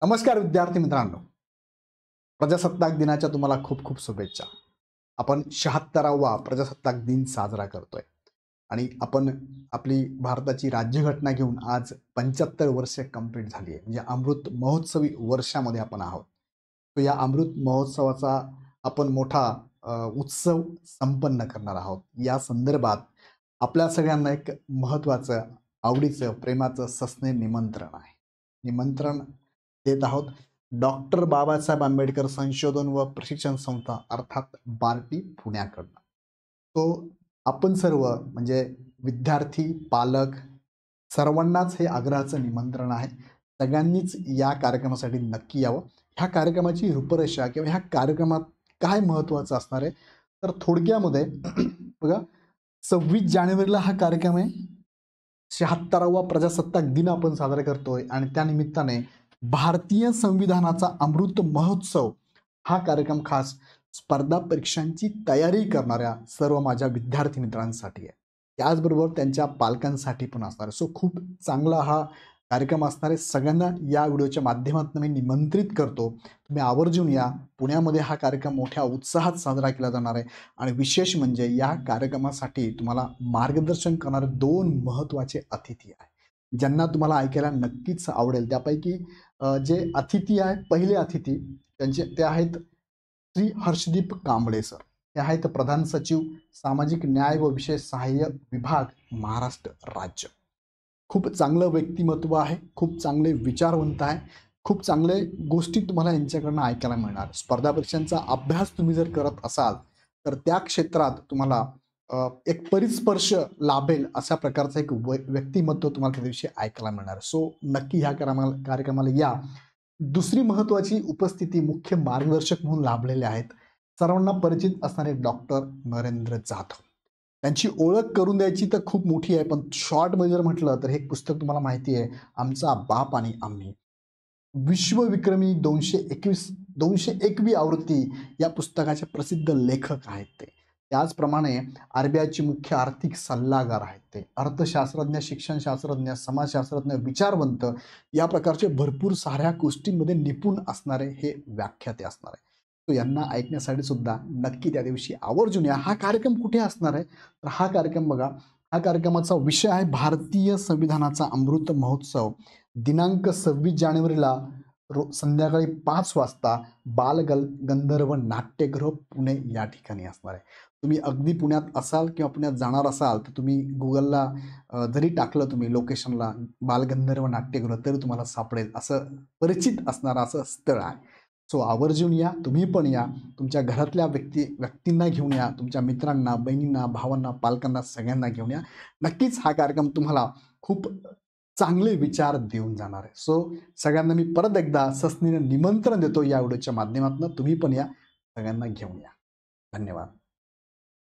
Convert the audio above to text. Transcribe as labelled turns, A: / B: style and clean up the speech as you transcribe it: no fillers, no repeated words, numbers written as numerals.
A: नमस्कार विद्यार्थी मित्रांनो. प्रजासत्ताक दिनाच्या तुम्हाला खूप खूप शुभेच्छा. आपण 76वा प्रजासत्ताक दिन साजरा करतोय आणि आपण आपली भारताची राज्यघटना घेऊन आज 75 वर्ष कंप्लीट झाली आहे. म्हणजे अमृत महोत्सवी वर्षामध्ये आपण आहोत. तर या अमृत महोत्सवाचा आपण मोठा उत्सव संपन्न करणार आहोत. या संदर्भात आपल्या सगळ्यांना एक महत्त्वाचं, आवडीचं, प्रेमाचं सस्ने निमंत्रण आहे. निमंत्रण देत आहोत डॉक्टर बाबासाहेब आंबेडकर संशोधन व प्रशिक्षण संस्था अर्थात बार्टी पुण्याकडनं. तो आपण सर्व म्हणजे विद्यार्थी, पालक सर्वांनाच हे आग्रहाचं निमंत्रण आहे. सगळ्यांनीच या कार्यक्रमासाठी नक्की यावं. ह्या कार्यक्रमाची रूपरेषा किंवा ह्या कार्यक्रमात काय महत्त्वाचं असणार आहे, तर थोडक्यामध्ये बघा 26 जानेवारीला हा कार्यक्रम आहे. 76वा प्रजासत्ताक दिन आपण साजरा करतोय आणि त्या निमित्ताने भारतीय संविधानाचा अमृत महोत्सव हा कार्यक्रम खास स्पर्धा परीक्षांची तयारी करणाऱ्या सर्व माझ्या विद्यार्थी मित्रांसाठी आहे. त्याचबरोबर त्यांच्या पालकांसाठी पण असणार आहे. सो खूप चांगला हा कार्यक्रम असणार आहे. सगळ्यांना या व्हिडिओच्या माध्यमातून मी निमंत्रित करतो. तुम्ही आवर्जून या. पुण्यामध्ये हा कार्यक्रम मोठ्या उत्साहात साजरा केला जाणार आहे आणि विशेष म्हणजे या कार्यक्रमासाठी तुम्हाला मार्गदर्शन करणारे 2 महत्त्वाचे अतिथी आहेत, ज्यांना तुम्हाला ऐकायला नक्कीच आवडेल. त्यापैकी जे अतिथी आहेत, पहिले अतिथी ते आहेत श्री हर्षदीप कांबळे सर. ते आहेत प्रधान सचिव सामाजिक न्याय व विशेष सहाय्य विभाग महाराष्ट्र राज्य. खूप चांगलं व्यक्तिमत्व आहे, खूप चांगले विचारवंत आहे, खूप चांगले गोष्टी तुम्हाला यांच्याकडनं ऐकायला मिळणार. स्पर्धा परीक्षांचा अभ्यास तुम्ही जर करत असाल तर त्या क्षेत्रात तुम्हाला एक परिस्पर्श लाभेल अशा प्रकारचं एक व्यक्तिमत्व तुम्हाला त्या दिवशी ऐकायला मिळणार. सो नक्की ह्या कार्यक्रमाला या. दुसरी महत्त्वाची उपस्थिती मुख्य मार्गदर्शक म्हणून लाभलेले आहेत सर्वांना परिचित असणारे डॉक्टर नरेंद्र जाधव. त्यांची ओळख करून द्यायची तर खूप मोठी आहे, पण शॉर्टमध्ये जर म्हटलं तर हे पुस्तक तुम्हाला माहिती आहे, आमचा बाप आणि आम्ही. विश्वविक्रमी 201वी आवृत्ती या पुस्तकाचे प्रसिद्ध लेखक आहेत ते. त्याचप्रमाणे आरबीआयचे मुख्य आर्थिक सल्लागार आहेत ते. अर्थशास्त्रज्ञ, शिक्षणशास्त्रज्ञ, समाजशास्त्रज्ञ, विचारवंत या प्रकारचे भरपूर साऱ्या गोष्टींमध्ये निपुण असणारे हे व्याख्याते असणार आहे. तो यांना ऐकण्यासाठी सुद्धा नक्की त्या दिवशी आवर्जून या. हा कार्यक्रम कुठे असणार आहे, तर हा कार्यक्रम बघा, हा कार्यक्रमाचा विषय आहे भारतीय संविधानाचा अमृत महोत्सव. दिनांक 26 जानेवारीला संध्याकाळी 5 वाजता गंधर्व नाट्यगृह पुणे या ठिकाणी असणार आहे. तुम्ही अगदी पुण्यात असाल किंवा पुण्यात जाणार असाल तर तुम्ही गुगलला जरी टाकलं तुम्ही लोकेशनला बालगंधर्व नाट्यगृह तरी तुम्हाला सापडेल. असं परिचित असणारं असं स्थळ आहे. सो आवर्जून या, तुम्ही पण या. तुमच्या घरातल्या व्यक्तींना घेऊन या, तुमच्या मित्रांना, बहिणींना, भावांना, पालकांना सगळ्यांना घेऊन या. नक्कीच हा कार्यक्रम तुम्हाला खूप चांगले विचार देऊन जाणार आहे. सो सगळ्यांना मी परत एकदा सस्नेनं निमंत्रण देतो या व्हिडिओच्या माध्यमातून. तुम्ही पण या, सगळ्यांना घेऊन या. धन्यवाद.